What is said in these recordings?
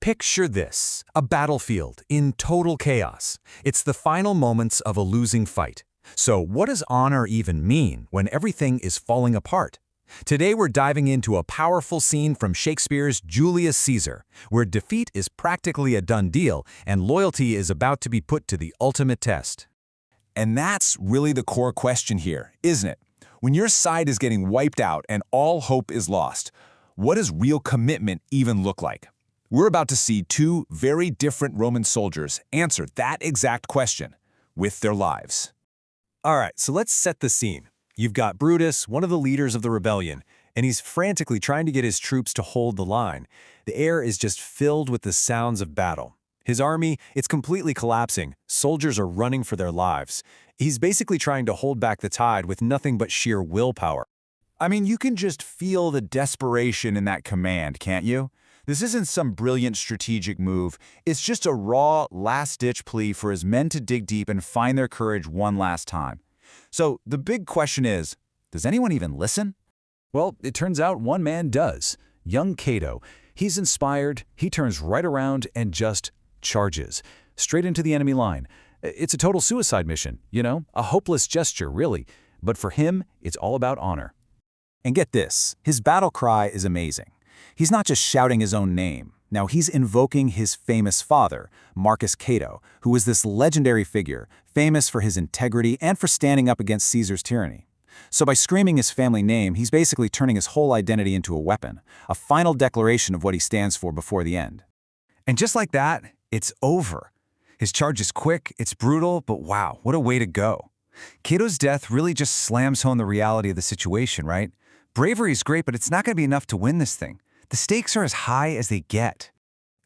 Picture this, a battlefield in total chaos. It's the final moments of a losing fight. So what does honor even mean when everything is falling apart? Today we're diving into a powerful scene from Shakespeare's Julius Caesar, where defeat is practically a done deal and loyalty is about to be put to the ultimate test. And that's really the core question here, isn't it? When your side is getting wiped out and all hope is lost, what does real commitment even look like? We're about to see two very different Roman soldiers answer that exact question with their lives. All right, so let's set the scene. You've got Brutus, one of the leaders of the rebellion, and he's frantically trying to get his troops to hold the line. The air is just filled with the sounds of battle. His army, it's completely collapsing. Soldiers are running for their lives. He's basically trying to hold back the tide with nothing but sheer willpower. I mean, you can just feel the desperation in that command, can't you? This isn't some brilliant strategic move. It's just a raw, last-ditch plea for his men to dig deep and find their courage one last time. So the big question is, does anyone even listen? Well, it turns out one man does. Young Cato. He's inspired, he turns right around and just charges, straight into the enemy line. It's a total suicide mission, you know, a hopeless gesture, really. But for him, it's all about honor. And get this, his battle cry is amazing. He's not just shouting his own name. Now he's invoking his famous father, Marcus Cato, who was this legendary figure, famous for his integrity and for standing up against Caesar's tyranny. So by screaming his family name, he's basically turning his whole identity into a weapon, a final declaration of what he stands for before the end. And just like that, it's over. His charge is quick, it's brutal, but wow, what a way to go. Cato's death really just slams home the reality of the situation, right? Bravery is great, but it's not going to be enough to win this thing. The stakes are as high as they get.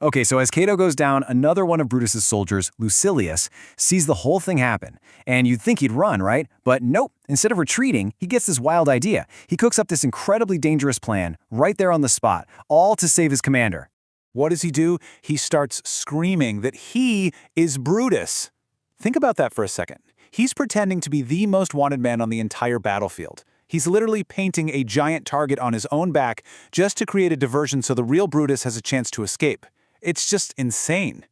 Okay, so as Cato goes down, another one of Brutus's soldiers, Lucilius, sees the whole thing happen. And you'd think he'd run, right? But nope, instead of retreating, he gets this wild idea. He cooks up this incredibly dangerous plan right there on the spot, all to save his commander. What does he do? He starts screaming that he is Brutus. Think about that for a second. He's pretending to be the most wanted man on the entire battlefield. He's literally painting a giant target on his own back just to create a diversion so the real Brutus has a chance to escape. It's just insane.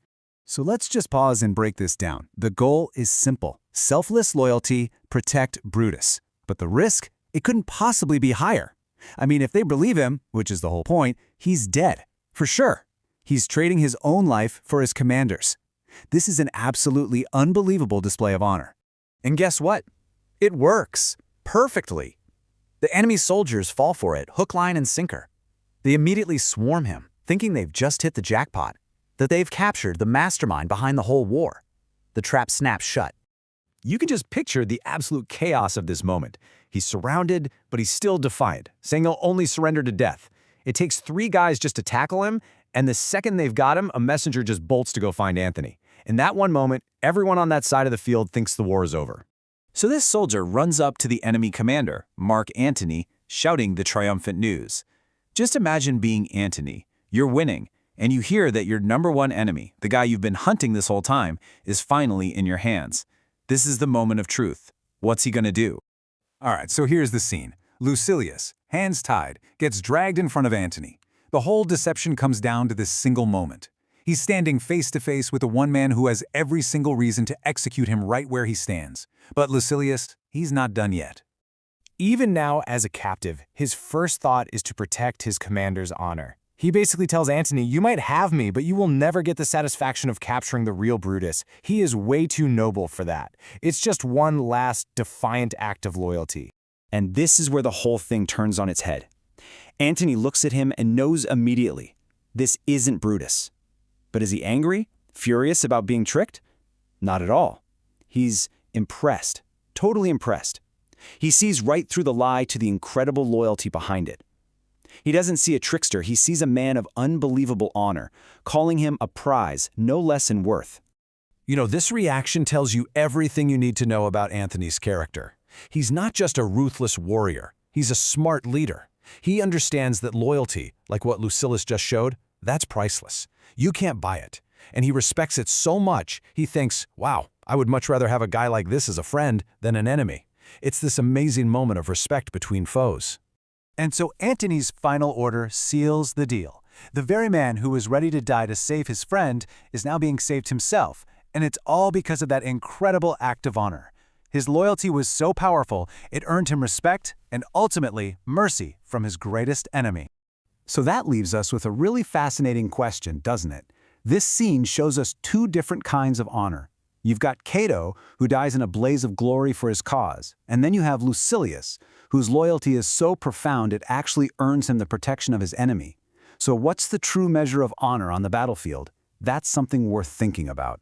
So let's just pause and break this down. The goal is simple. Selfless loyalty, protect Brutus. But the risk? It couldn't possibly be higher. I mean, if they believe him, which is the whole point, he's dead. For sure. He's trading his own life for his commander's. This is an absolutely unbelievable display of honor. And guess what? It works. Perfectly. The enemy soldiers fall for it, hook, line, and sinker. They immediately swarm him, thinking they've just hit the jackpot, that they've captured the mastermind behind the whole war. The trap snaps shut. You can just picture the absolute chaos of this moment. He's surrounded, but he's still defiant, saying he'll only surrender to death. It takes 3 guys just to tackle him, and the second they've got him, a messenger just bolts to go find Antony. In that one moment, everyone on that side of the field thinks the war is over. So this soldier runs up to the enemy commander, Mark Antony, shouting the triumphant news. Just imagine being Antony. You're winning, and you hear that your #1 enemy, the guy you've been hunting this whole time, is finally in your hands. This is the moment of truth. What's he gonna do? All right, so here's the scene. Lucilius, hands tied, gets dragged in front of Antony. The whole deception comes down to this single moment. He's standing face to face with the one man who has every single reason to execute him right where he stands. But Lucilius, he's not done yet. Even now, as a captive, his first thought is to protect his commander's honor. He basically tells Antony, you might have me, but you will never get the satisfaction of capturing the real Brutus. He is way too noble for that. It's just one last defiant act of loyalty. And this is where the whole thing turns on its head. Antony looks at him and knows immediately, this isn't Brutus. But is he angry? Furious about being tricked? Not at all. He's impressed, totally impressed. He sees right through the lie to the incredible loyalty behind it. He doesn't see a trickster, he sees a man of unbelievable honor, calling him a prize no less in worth. You know, this reaction tells you everything you need to know about Antony's character. He's not just a ruthless warrior, he's a smart leader. He understands that loyalty, like what Lucilius just showed, that's priceless. You can't buy it. And he respects it so much, he thinks, wow, I would much rather have a guy like this as a friend than an enemy. It's this amazing moment of respect between foes. And so Antony's final order seals the deal. The very man who was ready to die to save his friend is now being saved himself, and it's all because of that incredible act of honor. His loyalty was so powerful, it earned him respect and ultimately mercy from his greatest enemy. So that leaves us with a really fascinating question, doesn't it? This scene shows us two different kinds of honor. You've got Cato, who dies in a blaze of glory for his cause, and then you have Lucilius, whose loyalty is so profound it actually earns him the protection of his enemy. So what's the true measure of honor on the battlefield? That's something worth thinking about.